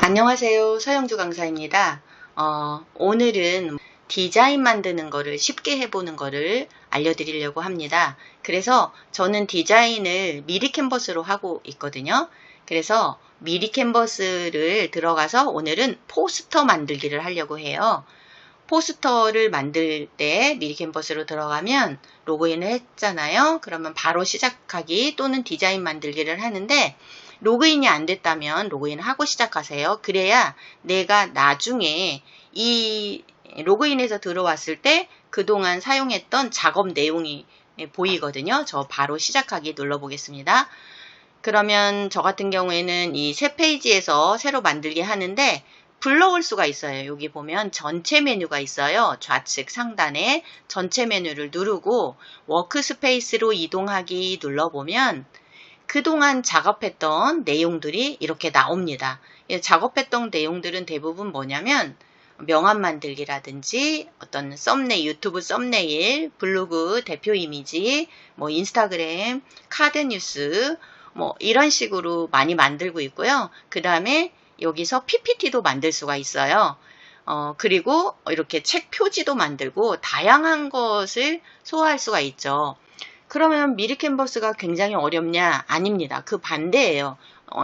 안녕하세요. 서영주 강사입니다. 오늘은 디자인 만드는 거를 쉽게 해보는 거를 알려드리려고 합니다. 그래서 저는 디자인을 미리 캔버스로 하고 있거든요. 그래서 미리 캔버스를 들어가서 오늘은 포스터 만들기를 하려고 해요. 포스터를 만들 때 미리 캔버스로 들어가면 로그인을 했잖아요. 그러면 바로 시작하기 또는 디자인 만들기를 하는데 로그인이 안 됐다면 로그인하고 시작하세요. 그래야 내가 나중에 이 로그인해서 들어왔을 때 그동안 사용했던 작업 내용이 보이거든요. 저 바로 시작하기 눌러보겠습니다. 그러면 저 같은 경우에는 이 새 페이지에서 새로 만들기 하는데 불러올 수가 있어요. 여기 보면 전체 메뉴가 있어요. 좌측 상단에 전체 메뉴를 누르고 워크스페이스로 이동하기 눌러보면 그동안 작업했던 내용들이 이렇게 나옵니다. 작업했던 내용들은 대부분 뭐냐면 명함 만들기라든지 어떤 썸네일, 유튜브 썸네일, 블로그 대표 이미지, 뭐 인스타그램, 카드 뉴스, 뭐 이런 식으로 많이 만들고 있고요. 그 다음에 여기서 PPT도 만들 수가 있어요. 그리고 이렇게 책 표지도 만들고 다양한 것을 소화할 수가 있죠. 그러면 미리 캔버스가 굉장히 어렵냐? 아닙니다. 그 반대예요.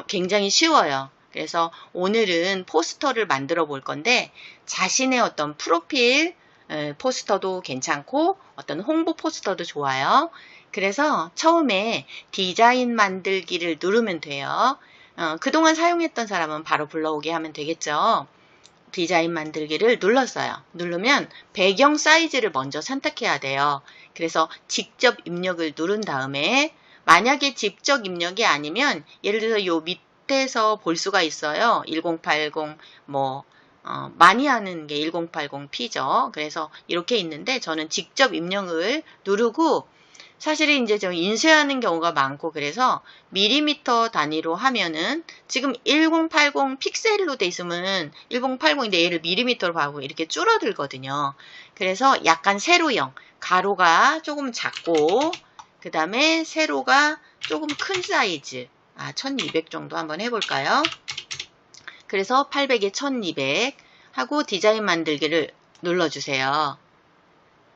굉장히 쉬워요. 그래서 오늘은 포스터를 만들어 볼 건데 자신의 어떤 프로필 포스터도 괜찮고 어떤 홍보 포스터도 좋아요. 그래서 처음에 디자인 만들기를 누르면 돼요. 그동안 사용했던 사람은 바로 불러오게 하면 되겠죠. 디자인 만들기를 눌렀어요. 누르면 배경 사이즈를 먼저 선택해야 돼요. 그래서 직접 입력을 누른 다음에 만약에 직접 입력이 아니면 예를 들어서 요 밑에서 볼 수가 있어요. 1080 많이 하는 게 1080p죠. 그래서 이렇게 있는데 저는 직접 입력을 누르고 사실은 이제 저 인쇄하는 경우가 많고 그래서 밀리미터 단위로 하면은 지금 1080 픽셀로 돼 있으면 1080인데 얘를 밀리미터로 하고 이렇게 줄어들거든요. 그래서 약간 세로형, 가로가 조금 작고 그 다음에 세로가 조금 큰 사이즈 1200 정도 한번 해볼까요? 그래서 800에 1200 하고 디자인 만들기를 눌러주세요.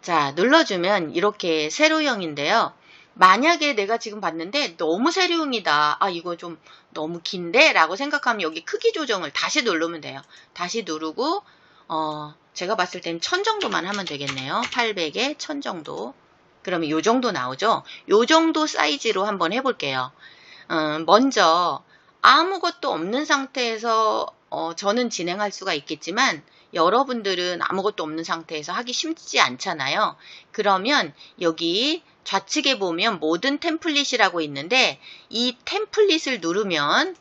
자, 눌러주면 이렇게 세로형인데요. 만약에 내가 지금 봤는데 너무 세로형이다. 이거 좀 너무 긴데? 라고 생각하면 여기 크기 조정을 다시 누르면 돼요. 다시 누르고 제가 봤을 땐 1000 정도만 하면 되겠네요. 800에 1000 정도. 그러면 요 정도 나오죠? 요 정도 사이즈로 한번 해볼게요. 먼저 아무것도 없는 상태에서 저는 진행할 수가 있겠지만 여러분들은 아무것도 없는 상태에서 하기 쉽지 않잖아요. 그러면 여기 좌측에 보면 모든 템플릿이라고 있는데 이 템플릿을 누르면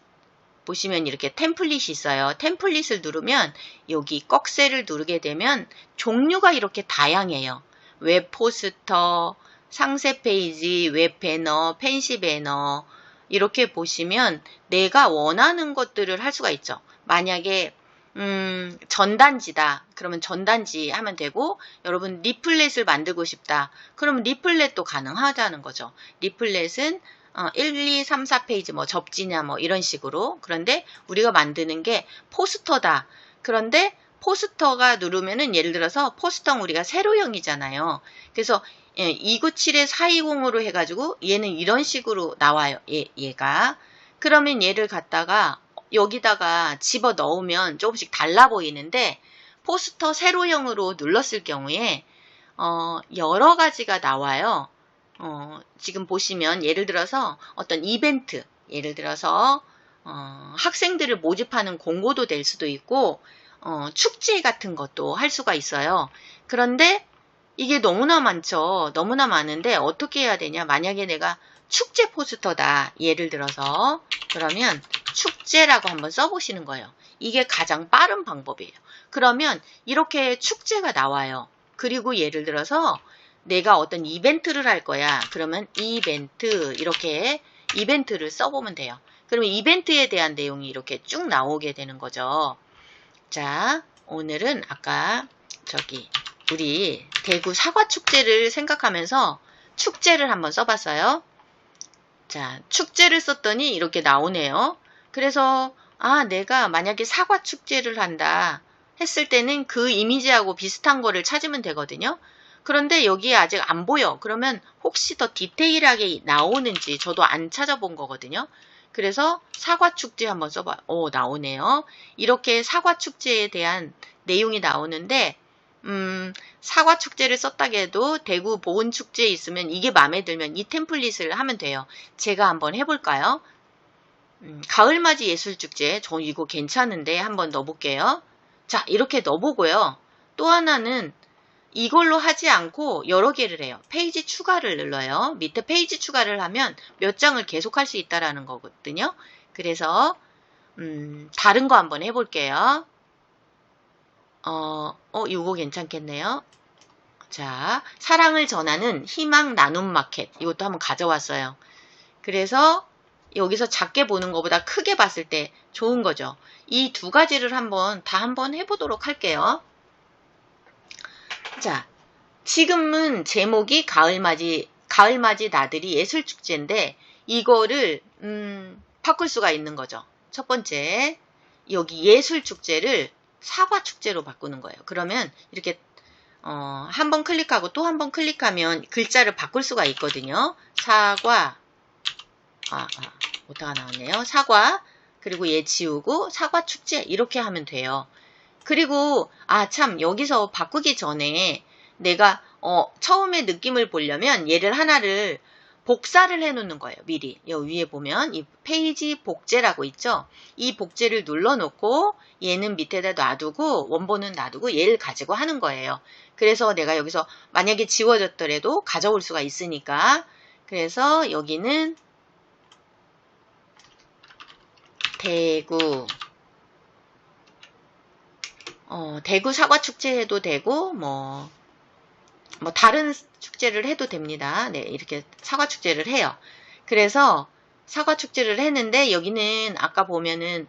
보시면 이렇게 템플릿이 있어요. 템플릿을 누르면 여기 꺽쇠를 누르게 되면 종류가 이렇게 다양해요. 웹 포스터, 상세 페이지, 웹 배너, 펜시 배너 이렇게 보시면 내가 원하는 것들을 할 수가 있죠. 만약에 전단지다. 그러면 전단지 하면 되고 여러분 리플렛을 만들고 싶다. 그러면 리플렛도 가능하다는 거죠. 리플렛은 1, 2, 3, 4페이지 접지냐 이런 식으로. 그런데 우리가 만드는 게 포스터다. 그런데 포스터가 누르면은 예를 들어서 포스터는 우리가 세로형이잖아요. 그래서 297에 420으로 해가지고 얘는 이런 식으로 나와요. 얘가. 그러면 얘를 갖다가 여기다가 집어 넣으면 조금씩 달라 보이는데 포스터 세로형으로 눌렀을 경우에 여러 가지가 나와요. 지금 보시면 예를 들어서 어떤 이벤트, 예를 들어서 학생들을 모집하는 공고도 될 수도 있고 축제 같은 것도 할 수가 있어요. 그런데 이게 너무나 많죠. 너무나 많은데 어떻게 해야 되냐. 만약에 내가 축제 포스터다. 예를 들어서 그러면 축제라고 한번 써보시는 거예요. 이게 가장 빠른 방법이에요. 그러면 이렇게 축제가 나와요. 그리고 예를 들어서 내가 어떤 이벤트를 할 거야. 그러면 이벤트 이렇게 이벤트를 써보면 돼요. 그러면 이벤트에 대한 내용이 이렇게 쭉 나오게 되는 거죠. 자, 오늘은 아까 우리 대구 사과축제를 생각하면서 축제를 한번 써봤어요. 자, 축제를 썼더니 이렇게 나오네요. 그래서 아, 내가 만약에 사과 축제를 한다 했을 때는 그 이미지하고 비슷한 거를 찾으면 되거든요. 그런데 여기에 아직 안 보여. 그러면 혹시 더 디테일하게 나오는지 저도 안 찾아본 거거든요. 그래서 사과 축제 한번 써봐요. 오, 나오네요. 이렇게 사과 축제에 대한 내용이 나오는데 사과 축제를 썼다고 해도 대구 보은 축제에 있으면 이게 마음에 들면 이 템플릿을 하면 돼요. 제가 한번 해볼까요? 가을맞이 예술축제. 저 이거 괜찮은데 한번 넣어볼게요. 자, 이렇게 넣어보고요. 또 하나는 이걸로 하지 않고 여러 개를 해요. 페이지 추가를 눌러요. 밑에 페이지 추가를 하면 몇 장을 계속 할 수 있다라는 거거든요. 그래서 다른 거 한번 해볼게요. 이거 괜찮겠네요. 자, 사랑을 전하는 희망 나눔 마켓. 이것도 한번 가져왔어요. 그래서 여기서 작게 보는 것보다 크게 봤을 때 좋은 거죠. 이 두 가지를 한번 해보도록 할게요. 자, 지금은 제목이 가을맞이 나들이 예술축제인데 이거를 바꿀 수가 있는 거죠. 첫 번째, 여기 예술축제를 사과축제로 바꾸는 거예요. 그러면 이렇게 한 번 클릭하고 또 한 번 클릭하면 글자를 바꿀 수가 있거든요. 사과, 오타가 나왔네요. 사과, 그리고 얘 지우고 사과축제 이렇게 하면 돼요. 그리고 참 여기서 바꾸기 전에 내가 처음에 느낌을 보려면 얘를 하나를 복사를 해 놓는 거예요. 미리 여기 위에 보면 이 페이지 복제라고 있죠. 이 복제를 눌러 놓고 얘는 밑에다 놔두고 원본은 놔두고 얘를 가지고 하는 거예요. 그래서 내가 여기서 만약에 지워졌더라도 가져올 수가 있으니까. 그래서 여기는 대구 대구 사과축제 해도 되고 뭐 다른 축제를 해도 됩니다. 네, 이렇게 사과축제를 해요. 그래서 사과축제를 했는데 여기는 아까 보면은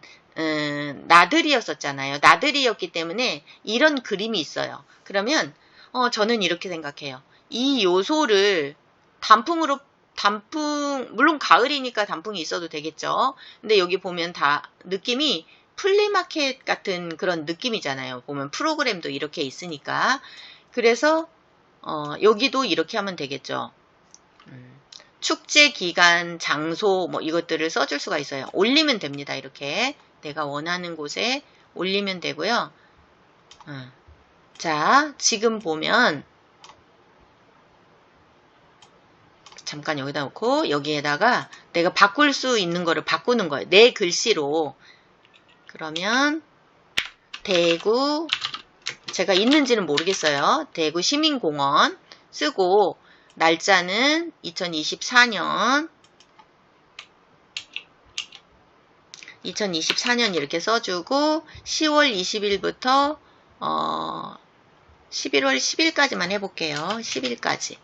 나들이였었잖아요. 나들이였기 때문에 이런 그림이 있어요. 그러면 저는 이렇게 생각해요. 이 요소를 물론 가을이니까 단풍이 있어도 되겠죠. 근데 여기 보면 다 느낌이 플리마켓 같은 그런 느낌이잖아요. 보면 프로그램도 이렇게 있으니까. 그래서 여기도 이렇게 하면 되겠죠. 축제 기간, 장소 뭐 이것들을 써줄 수가 있어요. 올리면 됩니다. 이렇게 내가 원하는 곳에 올리면 되고요. 자, 지금 보면 잠깐 여기다 놓고 여기에다가 내가 바꿀 수 있는 거를 바꾸는 거예요. 내 글씨로. 그러면 대구, 제가 있는지는 모르겠어요. 대구 시민공원 쓰고 날짜는 2024년 이렇게 써주고 10월 20일부터 11월 10일까지만 해볼게요. 10일까지.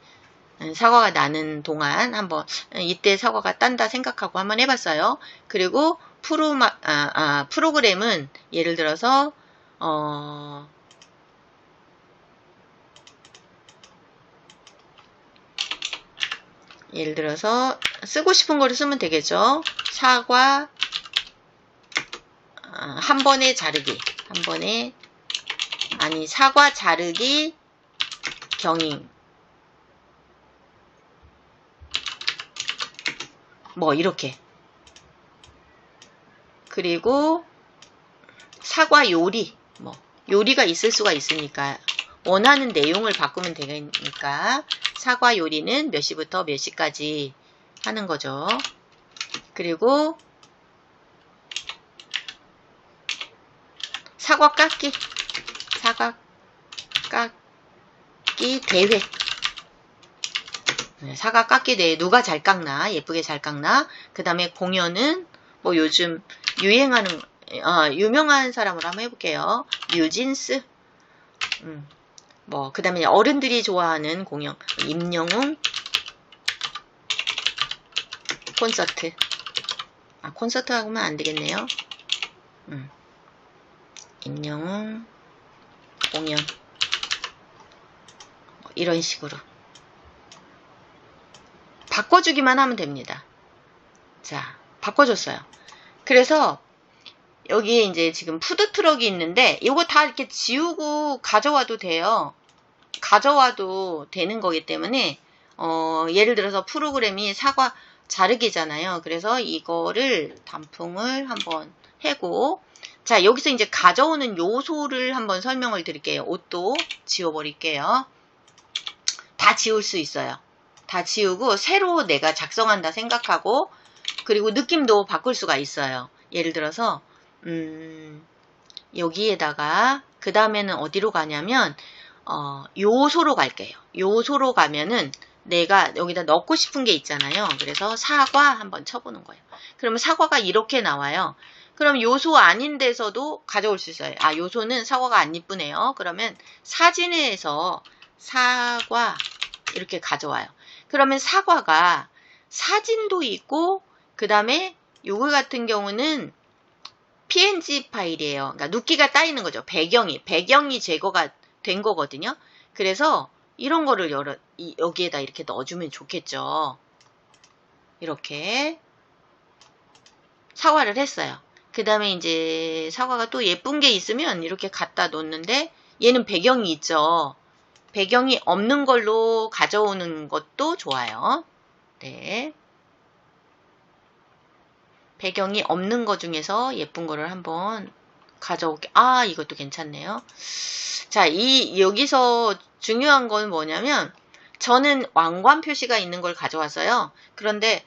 사과가 나는 동안 한번 이때 사과가 딴다 생각하고 한번 해봤어요. 그리고 프로그램은 예를 들어서 쓰고 싶은 거를 쓰면 되겠죠. 사과 한 번에 자르기 사과 자르기 경잉 뭐 이렇게. 그리고 사과 요리 요리가 있을 수가 있으니까 원하는 내용을 바꾸면 되니까 사과 요리는 몇 시부터 몇 시까지 하는 거죠. 그리고 사과 깎기 대회. 사과 깎기 대회 누가 잘 깎나, 예쁘게 잘 깎나. 그 다음에 공연은 뭐 요즘 유행하는 유명한 사람으로 한번 해볼게요. 뉴진스. 그 다음에 어른들이 좋아하는 공연 임영웅 콘서트. 콘서트 하면 안 되겠네요. 임영웅 공연 이런 식으로 바꿔주기만 하면 됩니다. 자, 바꿔줬어요. 그래서 여기에 이제 지금 푸드트럭이 있는데 이거 다 이렇게 지우고 가져와도 돼요. 가져와도 되는 거기 때문에 예를 들어서 프로그램이 사과 자르기잖아요. 그래서 이거를 단풍을 한번 해고, 자, 여기서 이제 가져오는 요소를 한번 설명을 드릴게요. 옷도 지워버릴게요. 다 지울 수 있어요. 다 지우고 새로 내가 작성한다 생각하고, 그리고 느낌도 바꿀 수가 있어요. 예를 들어서 여기에다가 그 다음에는 어디로 가냐면 요소로 갈게요. 요소로 가면은 내가 여기다 넣고 싶은 게 있잖아요. 그래서 사과 한번 쳐보는 거예요. 그러면 사과가 이렇게 나와요. 그럼 요소 아닌 데서도 가져올 수 있어요. 아, 요소는 사과가 안 이쁘네요. 그러면 사진에서 사과 이렇게 가져와요. 그러면 사과가 사진도 있고, 그 다음에 요거 같은 경우는 PNG 파일이에요. 그러니까 눕기가 따이는 거죠. 배경이 제거가 된 거거든요. 그래서 이런 거를 여기에다 이렇게 넣어주면 좋겠죠. 이렇게 사과를 했어요. 그 다음에 이제 사과가 또 예쁜 게 있으면 이렇게 갖다 놓는데, 얘는 배경이 있죠. 배경이 없는 걸로 가져오는 것도 좋아요. 네. 배경이 없는 거 중에서 예쁜 거를 한번 가져올게. 아, 이것도 괜찮네요. 자, 여기서 중요한 건 뭐냐면, 저는 왕관 표시가 있는 걸 가져왔어요. 그런데,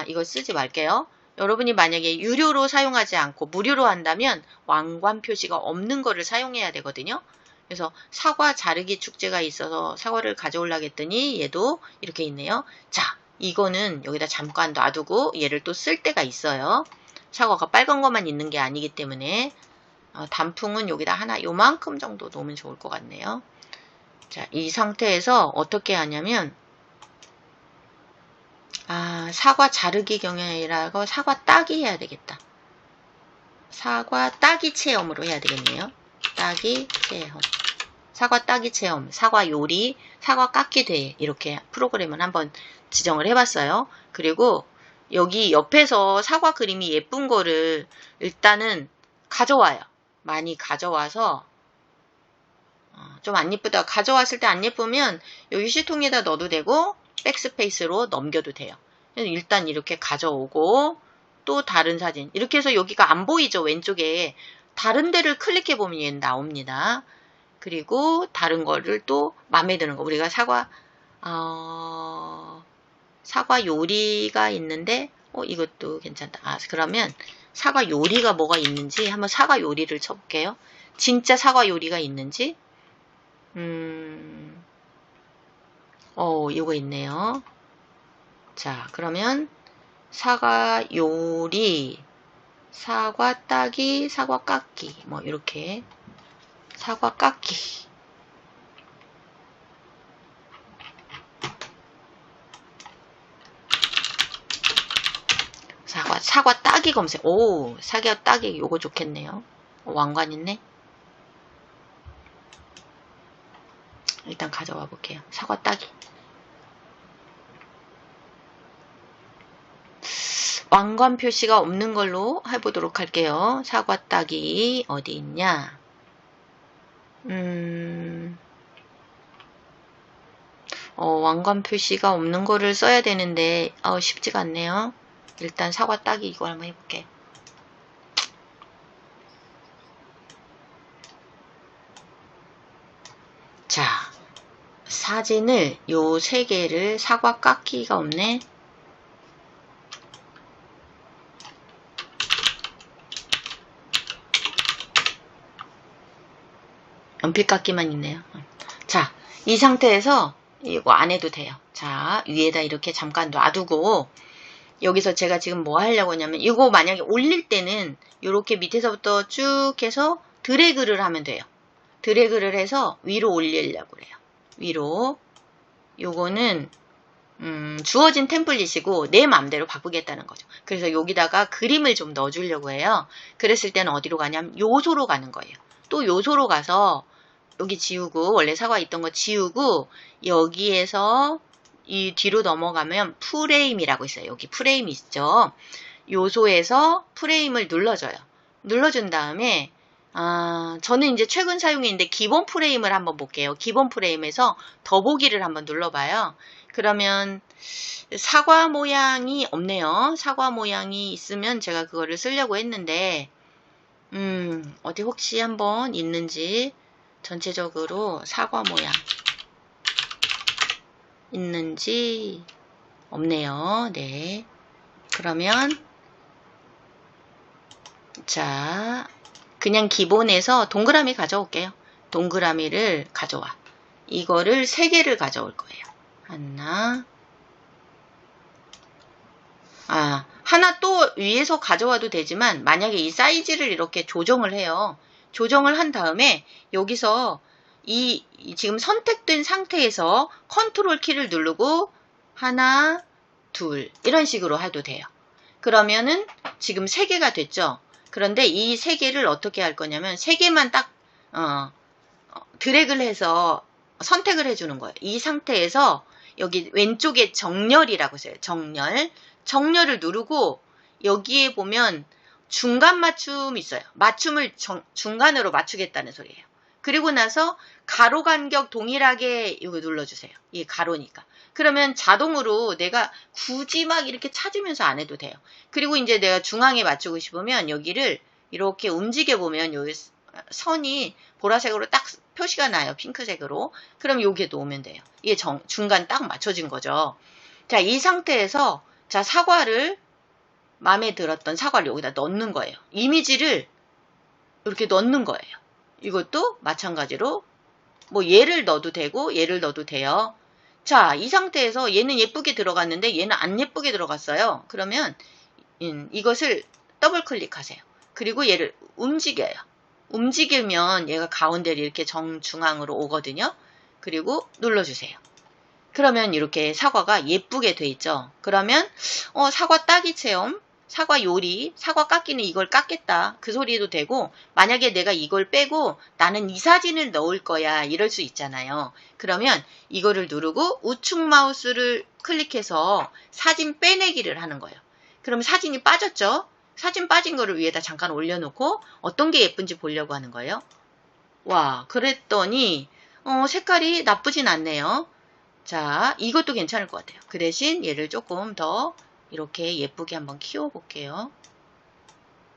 이거 쓰지 말게요. 여러분이 만약에 유료로 사용하지 않고 무료로 한다면 왕관 표시가 없는 거를 사용해야 되거든요. 그래서 사과 자르기 축제가 있어서 사과를 가져오려고 했더니 얘도 이렇게 있네요. 자, 이거는 여기다 잠깐 놔두고 얘를 또 쓸 때가 있어요. 사과가 빨간 것만 있는 게 아니기 때문에 단풍은 여기다 하나 요만큼 정도 놓으면 좋을 것 같네요. 자, 이 상태에서 어떻게 하냐면 사과 자르기 경연이라고 사과 따기 해야 되겠다. 사과 따기 체험으로 해야 되겠네요. 따기 체험. 사과 따기 체험, 사과 요리, 사과 깎기 대회, 이렇게 프로그램을 한번 지정을 해봤어요. 그리고 여기 옆에서 사과 그림이 예쁜 거를 일단은 가져와요. 많이 가져와서 좀 안 예쁘다. 가져왔을 때 안 예쁘면 여기 휴지통에다 넣어도 되고 백스페이스로 넘겨도 돼요. 일단 이렇게 가져오고, 또 다른 사진, 이렇게 해서 여기가 안 보이죠. 왼쪽에 다른 데를 클릭해 보면 얘는 나옵니다. 그리고 다른 거를 또 마음에 드는 거, 우리가 사과 요리가 있는데 이것도 괜찮다. 그러면 사과 요리가 뭐가 있는지 한번 사과 요리를 쳐볼게요. 진짜 사과 요리가 있는지. 이거 있네요. 자, 그러면 사과 요리, 사과 따기, 사과 깎기, 뭐 이렇게 사과 깎기. 사과 따기 검색. 오, 사과 따기 요거 좋겠네요. 왕관 있네. 일단 가져와 볼게요. 사과 따기. 왕관 표시가 없는 걸로 해보도록 할게요. 사과 따기 어디 있냐? 왕관 표시가 없는 거를 써야 되는데 쉽지가 않네요. 일단 사과 따기 이거 한번 해볼게. 자, 사진을 요 3개를, 사과 깎기가 없네. 연필 깎기만 있네요. 자, 이 상태에서 이거 안 해도 돼요. 자, 위에다 이렇게 잠깐 놔두고, 여기서 제가 지금 뭐 하려고 하냐면, 이거 만약에 올릴 때는 이렇게 밑에서부터 쭉 해서 드래그를 하면 돼요. 드래그를 해서 위로 올리려고 그래요. 위로. 요거는 주어진 템플릿이고 내 마음대로 바꾸겠다는 거죠. 그래서 여기다가 그림을 좀 넣어주려고 해요. 그랬을 때는 어디로 가냐면 요소로 가는 거예요. 또 요소로 가서 여기 지우고, 원래 사과 있던 거 지우고, 여기에서 이 뒤로 넘어가면 프레임이라고 있어요. 여기 프레임 있죠. 요소에서 프레임을 눌러줘요. 눌러준 다음에 저는 이제 최근 사용인데 기본 프레임을 한번 볼게요. 기본 프레임에서 더보기를 한번 눌러봐요. 그러면 사과 모양이 없네요. 사과 모양이 있으면 제가 그거를 쓰려고 했는데 어디 혹시 한번 있는지 전체적으로 사과 모양 있는지 없네요. 네. 그러면 자, 그냥 기본에서 동그라미 가져올게요. 동그라미를 가져와. 이거를 3개를 가져올 거예요. 하나 또 위에서 가져와도 되지만 만약에 이 사이즈를 이렇게 조정을 해요. 조정을 한 다음에 여기서 이 지금 선택된 상태에서 컨트롤 키를 누르고 하나, 둘 이런 식으로 해도 돼요. 그러면은 지금 3개가 됐죠. 그런데 이 3개를 어떻게 할 거냐면 3개만 딱 드래그를 해서 선택을 해주는 거예요. 이 상태에서 여기 왼쪽에 정렬이라고 써요. 정렬을 누르고 여기에 보면 중간 맞춤이 있어요. 맞춤을 중간으로 맞추겠다는 소리예요. 그리고 나서 가로 간격 동일하게 이거 눌러주세요. 이게 가로니까. 그러면 자동으로 내가 굳이 막 이렇게 찾으면서 안 해도 돼요. 그리고 이제 내가 중앙에 맞추고 싶으면 여기를 이렇게 움직여 보면 여기 선이 보라색으로 딱 표시가 나요. 핑크색으로. 그럼 여기에 놓으면 돼요. 이게 중간 딱 맞춰진 거죠. 자, 이 상태에서 자, 마음에 들었던 사과를 여기다 넣는 거예요. 이미지를 이렇게 넣는 거예요. 이것도 마찬가지로 뭐 얘를 넣어도 되고 얘를 넣어도 돼요. 자, 이 상태에서 얘는 예쁘게 들어갔는데 얘는 안 예쁘게 들어갔어요. 그러면 이것을 더블 클릭하세요. 그리고 얘를 움직여요. 움직이면 얘가 가운데를 이렇게 정중앙으로 오거든요. 그리고 눌러주세요. 그러면 이렇게 사과가 예쁘게 돼 있죠. 그러면 사과 따기 체험, 사과 요리, 사과 깎기는 이걸 깎겠다. 그 소리도 되고 만약에 내가 이걸 빼고 나는 이 사진을 넣을 거야. 이럴 수 있잖아요. 그러면 이거를 누르고 우측 마우스를 클릭해서 사진 빼내기를 하는 거예요. 그럼 사진이 빠졌죠? 사진 빠진 거를 위에다 잠깐 올려놓고 어떤 게 예쁜지 보려고 하는 거예요. 와, 그랬더니 색깔이 나쁘진 않네요. 자, 이것도 괜찮을 것 같아요. 그 대신 얘를 조금 더 이렇게 예쁘게 한번 키워볼게요.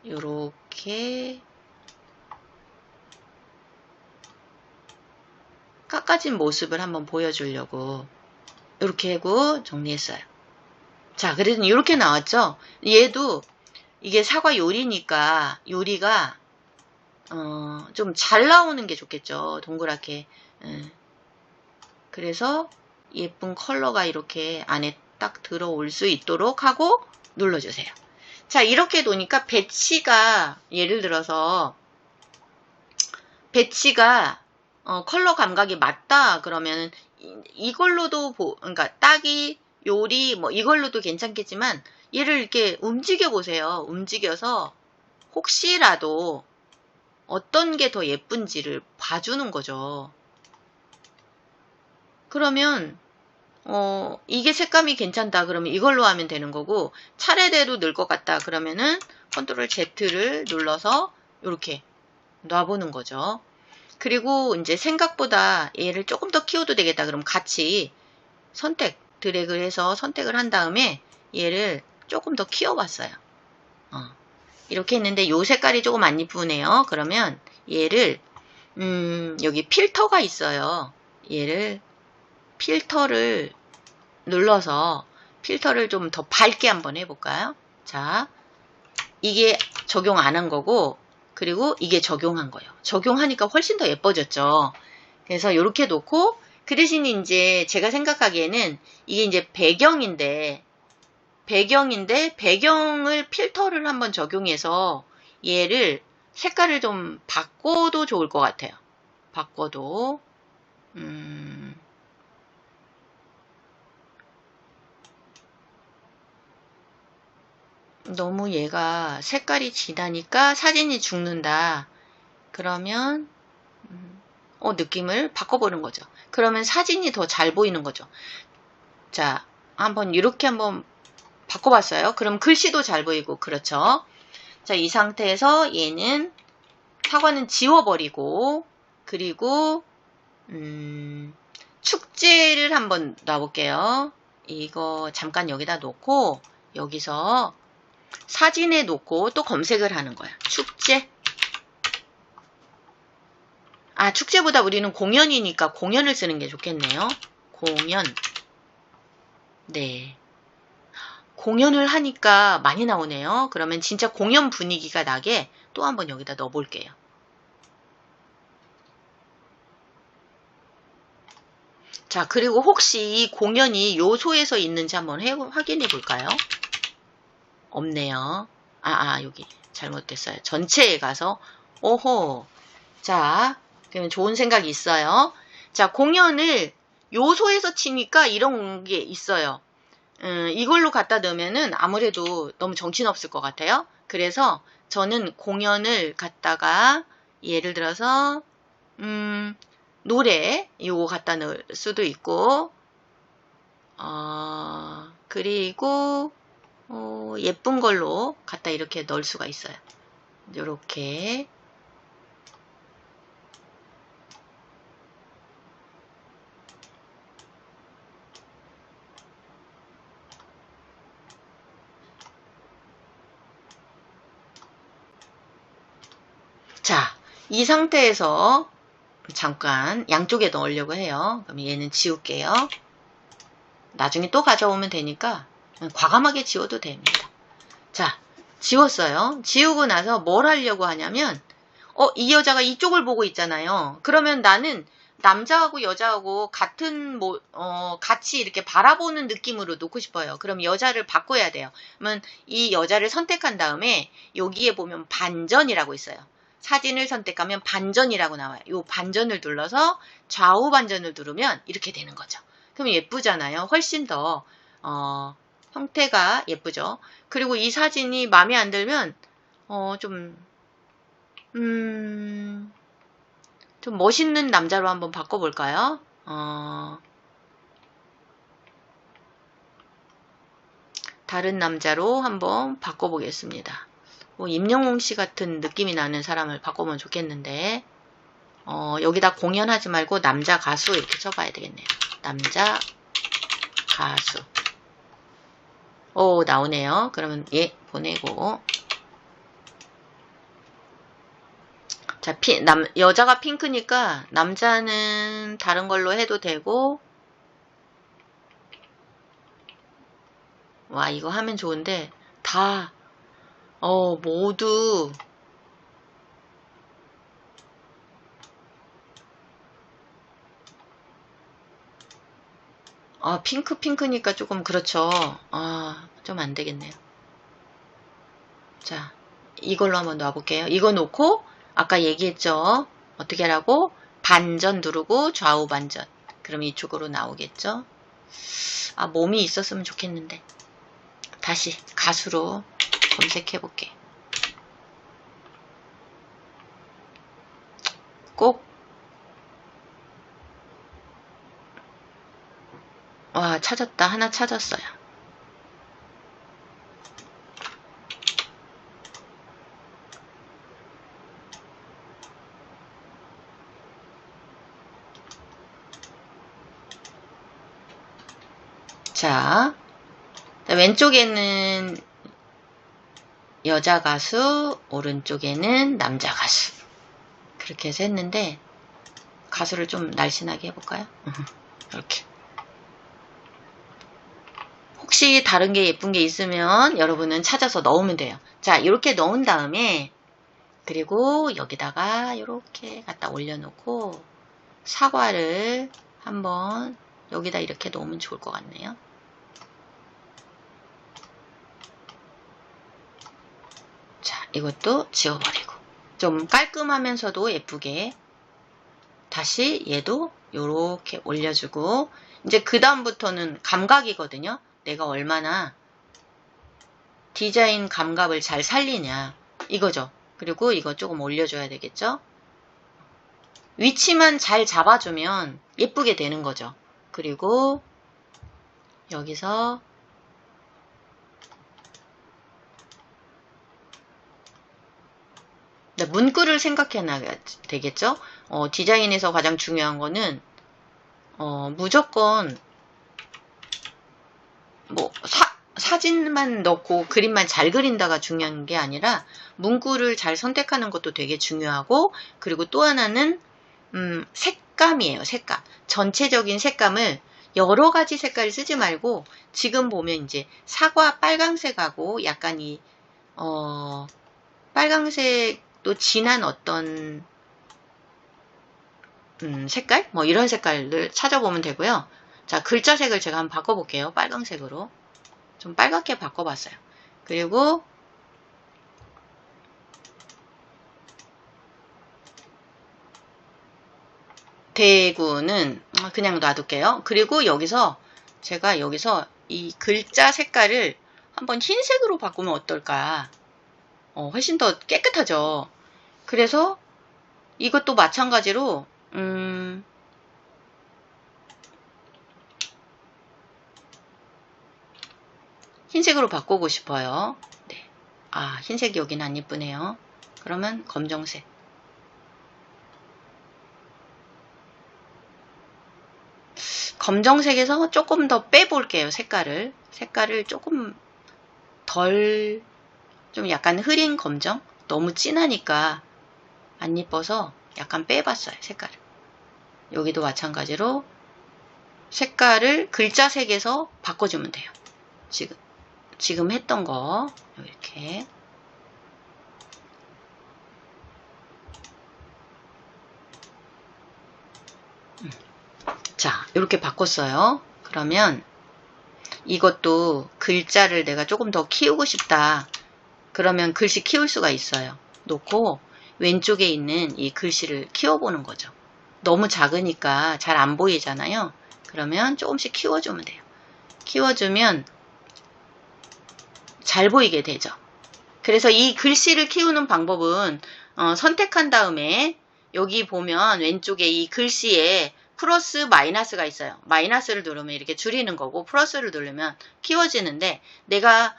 요렇게 깎아진 모습을 한번 보여주려고 이렇게 하고 정리했어요. 자, 그래도 이렇게 나왔죠? 얘도 이게 사과 요리니까 요리가 좀 잘 나오는 게 좋겠죠. 동그랗게. 그래서 예쁜 컬러가 이렇게 안에 딱 들어올 수 있도록 하고 눌러주세요. 자, 이렇게 놓으니까 배치가 예를 들어서 배치가 컬러 감각이 맞다 그러면 이걸로도 그러니까 따기 요리 뭐 이걸로도 괜찮겠지만 얘를 이렇게 움직여 보세요. 움직여서 혹시라도 어떤 게 더 예쁜지를 봐주는 거죠. 그러면 이게 색감이 괜찮다 그러면 이걸로 하면 되는 거고 차례대로 넣을 것 같다 그러면은 컨트롤 Z를 눌러서 이렇게 놔보는 거죠. 그리고 이제 생각보다 얘를 조금 더 키워도 되겠다 그럼 같이 드래그를 해서 선택을 한 다음에 얘를 조금 더 키워봤어요. 이렇게 했는데 요 색깔이 조금 안 이쁘네요. 그러면 얘를 여기 필터가 있어요. 얘를 필터를 눌러서 필터를 좀 더 밝게 한번 해볼까요? 자, 이게 적용 안 한 거고 그리고 이게 적용한 거예요. 적용하니까 훨씬 더 예뻐졌죠. 그래서 이렇게 놓고 그 대신 이제 제가 생각하기에는 이게 이제 배경인데 배경을 필터를 한번 적용해서 얘를 색깔을 좀 바꿔도 좋을 것 같아요. 바꿔도 너무 얘가 색깔이 진하니까 사진이 죽는다. 그러면 느낌을 바꿔보는 거죠. 그러면 사진이 더 잘 보이는 거죠. 자, 한번 이렇게 한번 바꿔봤어요. 그럼 글씨도 잘 보이고 그렇죠. 자, 이 상태에서 얘는 사과는 지워버리고, 그리고 축제를 한번 놔볼게요. 이거 잠깐 여기다 놓고 여기서 사진에 놓고 또 검색을 하는 거야. 축제. 아, 축제보다 우리는 공연이니까 공연을 쓰는 게 좋겠네요. 공연. 네. 공연을 하니까 많이 나오네요. 그러면 진짜 공연 분위기가 나게 또 한번 여기다 넣어볼게요. 자, 그리고 혹시 이 공연이 요소에서 있는지 한번 확인해 볼까요? 없네요. 여기 잘못됐어요. 전체에 가서, 오호. 자, 그러면 좋은 생각이 있어요. 자, 공연을 요소에서 치니까 이런 게 있어요. 이걸로 갖다 넣으면은 아무래도 너무 정신없을 것 같아요. 그래서 저는 공연을 갖다가 예를 들어서, 노래 요거 갖다 넣을 수도 있고, 그리고 예쁜 걸로 갖다 이렇게 넣을 수가 있어요. 요렇게. 자, 이 상태에서 잠깐 양쪽에 넣으려고 해요. 그럼 얘는 지울게요. 나중에 또 가져오면 되니까 과감하게 지워도 됩니다. 자, 지웠어요. 지우고 나서 뭘 하려고 하냐면 이 여자가 이쪽을 보고 있잖아요. 그러면 나는 남자하고 여자하고 같이 이렇게 바라보는 느낌으로 놓고 싶어요. 그럼 여자를 바꿔야 돼요. 그러면 이 여자를 선택한 다음에 여기에 보면 반전이라고 있어요. 사진을 선택하면 반전이라고 나와요. 이 반전을 눌러서 좌우 반전을 누르면 이렇게 되는 거죠. 그럼 예쁘잖아요. 훨씬 더 형태가 예쁘죠. 그리고 이 사진이 마음에 안 들면 좀 멋있는 남자로 한번 바꿔볼까요? 다른 남자로 한번 바꿔보겠습니다. 임영웅 씨 같은 느낌이 나는 사람을 바꾸면 좋겠는데, 여기다 공연하지 말고 남자 가수 이렇게 쳐봐야 되겠네요. 남자 가수. 나오네요. 그러면 보내고. 자, 여자가 핑크니까 남자는 다른 걸로 해도 되고, 와, 이거 하면 좋은데, 모두, 핑크니까 조금 그렇죠. 좀 안 되겠네요. 자, 이걸로 한번 놔볼게요. 이거 놓고, 아까 얘기했죠. 어떻게 하라고? 반전 누르고 좌우 반전. 그럼 이쪽으로 나오겠죠. 몸이 있었으면 좋겠는데. 다시 가수로 검색해볼게. 꼭 찾았다. 하나 찾았어요. 자, 왼쪽에는 여자 가수, 오른쪽에는 남자 가수. 그렇게 해서 했는데, 가수를 좀 날씬하게 해볼까요? 이렇게. 혹시 다른 게 예쁜 게 있으면 여러분은 찾아서 넣으면 돼요. 자, 이렇게 넣은 다음에, 그리고 여기다가 이렇게 갖다 올려놓고, 사과를 한번 여기다 이렇게 놓으면 좋을 것 같네요. 자, 이것도 지워버리고 좀 깔끔하면서도 예쁘게 다시 얘도 이렇게 올려주고 이제 그 다음부터는 감각이거든요. 내가 얼마나 디자인 감각을 잘 살리냐 이거죠. 그리고 이거 조금 올려줘야 되겠죠. 위치만 잘 잡아주면 예쁘게 되는 거죠. 그리고 여기서 문구를 생각해놔야 되겠죠? 디자인에서 가장 중요한 거는 무조건 뭐 사진만 넣고 그림만 잘 그린다가 중요한 게 아니라 문구를 잘 선택하는 것도 되게 중요하고, 그리고 또 하나는 색감이에요. 색감. 전체적인 색감을 여러 가지 색깔을 쓰지 말고, 지금 보면 이제 사과 빨강색하고 약간 빨강색도 진한 어떤 색깔? 뭐 이런 색깔을 찾아보면 되고요. 자, 글자색을 제가 한번 바꿔볼게요. 빨강색으로. 좀 빨갛게 바꿔봤어요. 그리고 대구는 그냥 놔둘게요. 그리고 제가 여기서 이 글자 색깔을 한번 흰색으로 바꾸면 어떨까? 훨씬 더 깨끗하죠. 그래서 이것도 마찬가지로 흰색으로 바꾸고 싶어요. 네. 흰색이 여긴 안 예쁘네요. 그러면 검정색. 검정색에서 조금 더 빼볼게요. 색깔을 조금 덜, 좀 약간 흐린 검정? 너무 진하니까 안 예뻐서 약간 빼봤어요. 색깔을. 여기도 마찬가지로 색깔을 글자색에서 바꿔주면 돼요. 지금 했던 거 이렇게. 자, 이렇게 바꿨어요. 그러면 이것도 글자를 내가 조금 더 키우고 싶다. 그러면 글씨 키울 수가 있어요. 놓고 왼쪽에 있는 이 글씨를 키워보는 거죠. 너무 작으니까 잘 안 보이잖아요. 그러면 조금씩 키워주면 돼요. 키워주면 잘 보이게 되죠. 그래서 이 글씨를 키우는 방법은 선택한 다음에 여기 보면 왼쪽에 이 글씨에 플러스 마이너스가 있어요. 마이너스를 누르면 이렇게 줄이는 거고, 플러스를 누르면 키워지는데, 내가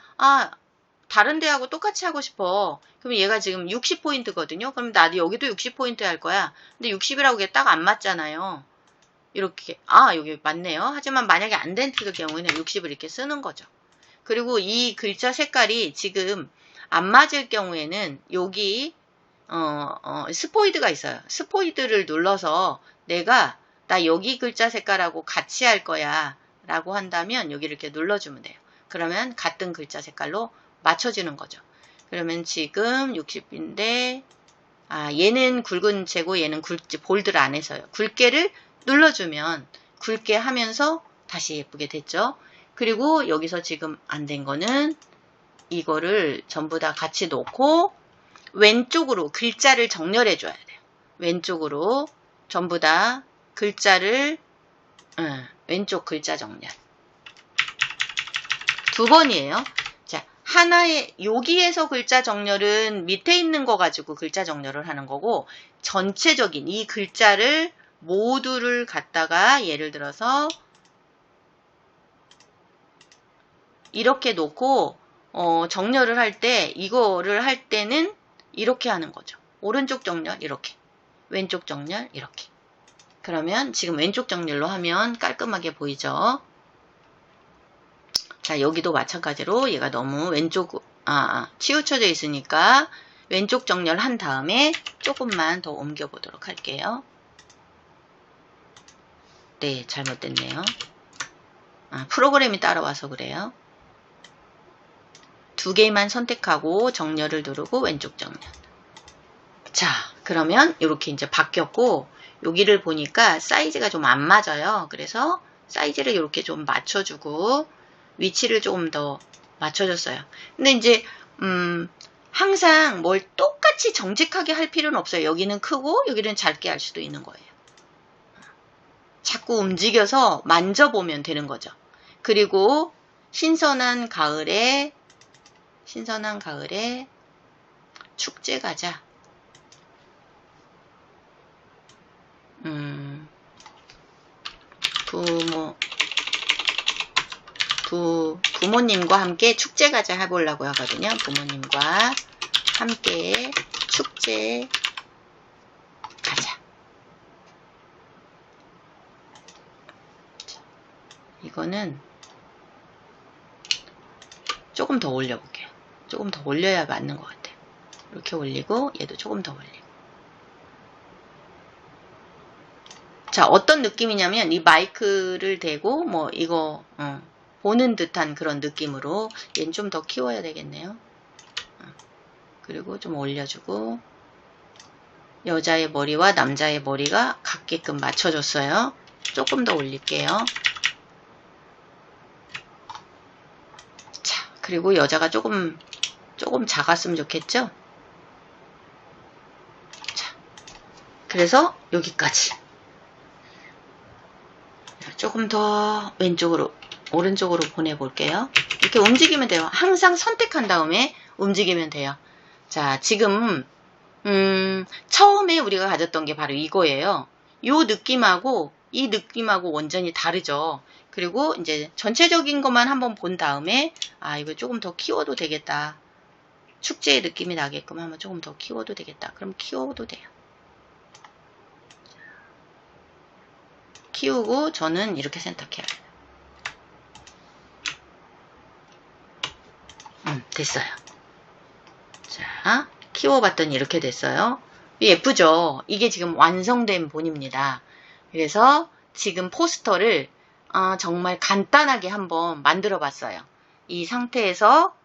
다른 데하고 똑같이 하고 싶어. 그럼 얘가 지금 60포인트거든요. 그럼 나도 여기도 60포인트 할 거야. 근데 60이라고 이게 딱 안 맞잖아요. 이렇게 여기 맞네요. 하지만 만약에 안 된 경우에는 60을 이렇게 쓰는 거죠. 그리고 이 글자 색깔이 지금 안 맞을 경우에는 여기 스포이드가 있어요. 스포이드를 눌러서 나 여기 글자 색깔하고 같이 할 거야 라고 한다면 여기 이렇게 눌러주면 돼요. 그러면 같은 글자 색깔로 맞춰지는 거죠. 그러면 지금 60인데 얘는 굵은 채고 얘는 볼드를 안 해서요. 굵게를 눌러주면 굵게 하면서 다시 예쁘게 됐죠. 그리고 여기서 지금 안 된 거는 이거를 전부 다 같이 놓고 왼쪽으로 글자를 정렬해 줘야 돼요. 왼쪽으로 전부 다 글자를 왼쪽 글자 정렬 2번이에요. 자, 하나의 여기에서 글자 정렬은 밑에 있는 거 가지고 글자 정렬을 하는 거고, 전체적인 이 글자를 모두를 갖다가 예를 들어서 이렇게 놓고 정렬을 할 때, 이거를 할 때는 이렇게 하는 거죠. 오른쪽 정렬 이렇게, 왼쪽 정렬 이렇게. 그러면 지금 왼쪽 정렬로 하면 깔끔하게 보이죠. 자, 여기도 마찬가지로 얘가 너무 왼쪽 치우쳐져 있으니까 왼쪽 정렬 한 다음에 조금만 더 옮겨 보도록 할게요. 네, 잘못됐네요. 프로그램이 따라와서 그래요. 2개만 선택하고 정렬을 누르고 왼쪽 정렬. 자, 그러면 이렇게 이제 바뀌었고, 여기를 보니까 사이즈가 좀 안 맞아요. 그래서 사이즈를 이렇게 좀 맞춰주고 위치를 조금 더 맞춰줬어요. 근데 이제 항상 뭘 똑같이 정직하게 할 필요는 없어요. 여기는 크고 여기는 작게 할 수도 있는 거예요. 자꾸 움직여서 만져보면 되는 거죠. 그리고 신선한 가을에 축제 가자. 부모님과 함께 축제 가자 해보려고 하거든요. 부모님과 함께 축제 가자. 이거는 조금 더 올려볼게요. 조금 더 올려야 맞는 것 같아요. 이렇게 올리고 얘도 조금 더 올리고. 자, 어떤 느낌이냐면 이 마이크를 대고 뭐 이거 보는 듯한 그런 느낌으로 얘는 좀 더 키워야 되겠네요. 그리고 좀 올려주고 여자의 머리와 남자의 머리가 같게끔 맞춰줬어요. 조금 더 올릴게요. 자, 그리고 여자가 조금 작았으면 좋겠죠? 자, 그래서 여기까지. 조금 더 왼쪽으로, 오른쪽으로 보내볼게요. 이렇게 움직이면 돼요. 항상 선택한 다음에 움직이면 돼요. 자, 지금 처음에 우리가 가졌던 게 바로 이거예요. 요 느낌하고 이 느낌하고 완전히 다르죠. 그리고 이제 전체적인 것만 한번 본 다음에 아, 이거 조금 더 키워도 되겠다. 축제의 느낌이 나게끔 한번 조금 더 키워도 되겠다. 그럼 키워도 돼요. 키우고 저는 이렇게 선택해요. 됐어요. 자, 키워봤더니 이렇게 됐어요. 예쁘죠? 이게 지금 완성된 본입니다. 그래서 지금 포스터를 정말 간단하게 한번 만들어 봤어요. 이 상태에서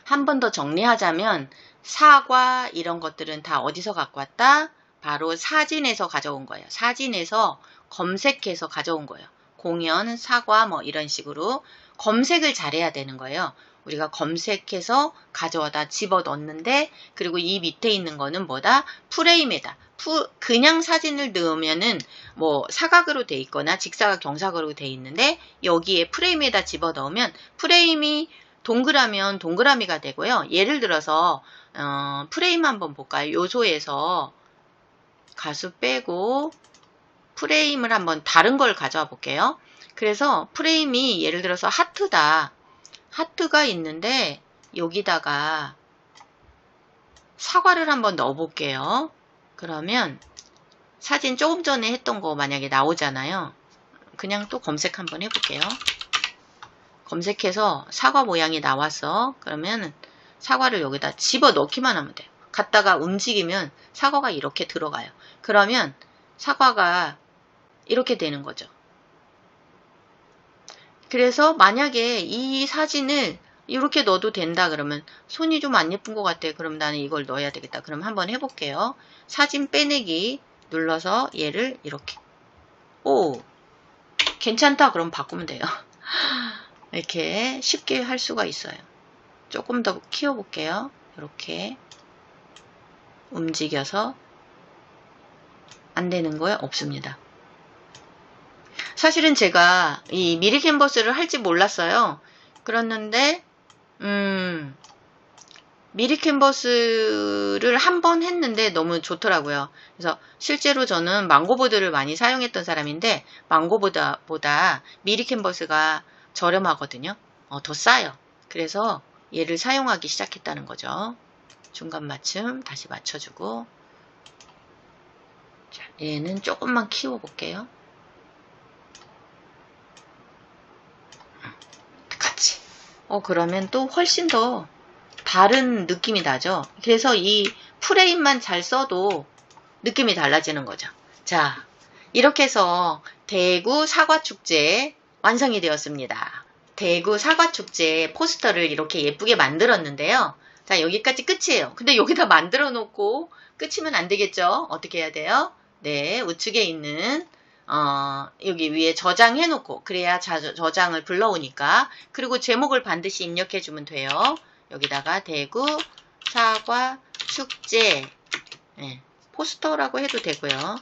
한 번 더 정리하자면 사과 이런 것들은 다 어디서 갖고 왔다? 바로 사진에서 가져온 거예요. 사진에서 검색해서 가져온 거예요. 공연, 사과 뭐 이런 식으로 검색을 잘해야 되는 거예요. 우리가 검색해서 가져와다 집어넣는데 그리고 이 밑에 있는 거는 뭐다? 프레임에다. 그냥 사진을 넣으면은 뭐 사각으로 돼 있거나 직사각 경사각으로 돼 있는데 여기에 프레임에다 집어넣으면 프레임이 동그라면 동그라미가 되고요. 예를 들어서 프레임 한번 볼까요? 요소에서 가수 빼고 프레임을 한번 다른 걸 가져와 볼게요. 그래서 프레임이 예를 들어서 하트다. 하트가 있는데 여기다가 사과를 한번 넣어 볼게요. 그러면 사진 조금 전에 했던 거 만약에 나오잖아요. 그냥 또 검색 한번 해볼게요. 검색해서 사과 모양이 나왔어. 그러면 사과를 여기다 집어넣기만 하면 돼요. 갖다가 움직이면 사과가 이렇게 들어가요. 그러면 사과가 이렇게 되는 거죠. 그래서 만약에 이 사진을 이렇게 넣어도 된다 그러면 손이 좀 안 예쁜 것 같아. 그럼 나는 이걸 넣어야 되겠다. 그럼 한번 해볼게요. 사진 빼내기 눌러서 얘를 이렇게. 오, 괜찮다. 그럼 바꾸면 돼요. 이렇게 쉽게 할 수가 있어요. 조금 더 키워볼게요. 이렇게 움직여서 안 되는 거에 없습니다. 사실은 제가 이 미리 캔버스를 할지 몰랐어요. 그랬는데 미리 캔버스를 한 번 했는데 너무 좋더라고요. 그래서 실제로 저는 망고보드를 많이 사용했던 사람인데 망고보다 미리 캔버스가 저렴하거든요. 더 싸요. 그래서 얘를 사용하기 시작했다는 거죠. 중간 맞춤 다시 맞춰주고 자, 얘는 조금만 키워볼게요. 같이. 그러면 또 훨씬 더 다른 느낌이 나죠. 그래서 이 프레임만 잘 써도 느낌이 달라지는 거죠. 자, 이렇게 해서 대구 사과축제 완성이 되었습니다. 대구 사과축제 포스터를 이렇게 예쁘게 만들었는데요. 자, 여기까지 끝이에요. 근데 여기다 만들어 놓고 끝이면 안 되겠죠? 어떻게 해야 돼요? 네, 우측에 있는 여기 위에 저장해 놓고 그래야 저장을 불러오니까 그리고 제목을 반드시 입력해 주면 돼요. 여기다가 대구 사과 축제 네, 포스터라고 해도 되고요.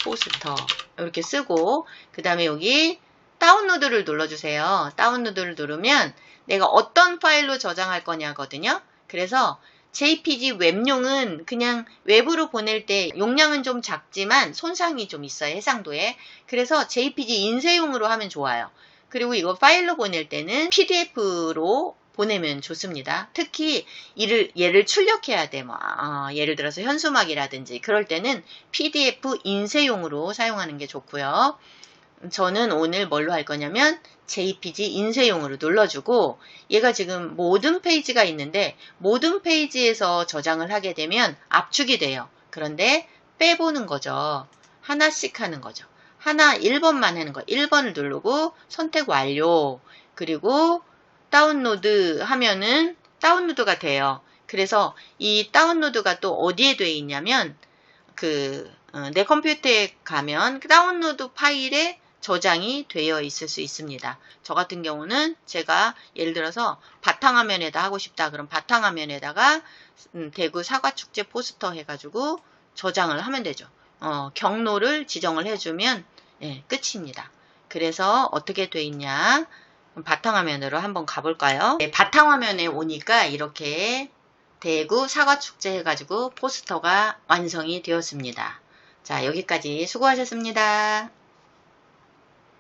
포스터 이렇게 쓰고 그 다음에 여기 다운로드를 눌러주세요. 다운로드를 누르면 내가 어떤 파일로 저장할 거냐거든요. 그래서 JPG 웹용은 그냥 웹으로 보낼 때 용량은 좀 작지만 손상이 좀 있어요. 해상도에. 그래서 JPG 인쇄용으로 하면 좋아요. 그리고 이거 파일로 보낼 때는 PDF로 보내면 좋습니다. 특히 얘를 출력해야 돼. 예를 들어서 현수막이라든지 그럴 때는 PDF 인쇄용으로 사용하는 게 좋고요. 저는 오늘 뭘로 할 거냐면 JPG 인쇄용으로 눌러주고, 얘가 지금 모든 페이지가 있는데 모든 페이지에서 저장을 하게 되면 압축이 돼요. 그런데 빼보는 거죠. 하나씩 하는 거죠. 하나 1번만 하는 거. 1번을 누르고 선택 완료. 그리고 다운로드 하면은 다운로드가 돼요. 그래서 이 다운로드가 또 어디에 돼 있냐면 내 컴퓨터에 가면 다운로드 파일에 저장이 되어 있을 수 있습니다. 저 같은 경우는 제가 예를 들어서 바탕화면에다 하고 싶다. 그럼 바탕화면에다가 대구 사과축제 포스터 해가지고 저장을 하면 되죠. 경로를 지정을 해주면 끝입니다. 그래서 어떻게 돼 있냐? 바탕화면으로 한번 가볼까요? 네, 바탕화면에 오니까 이렇게 대구 사과축제 해가지고 포스터가 완성이 되었습니다. 자, 여기까지 수고하셨습니다.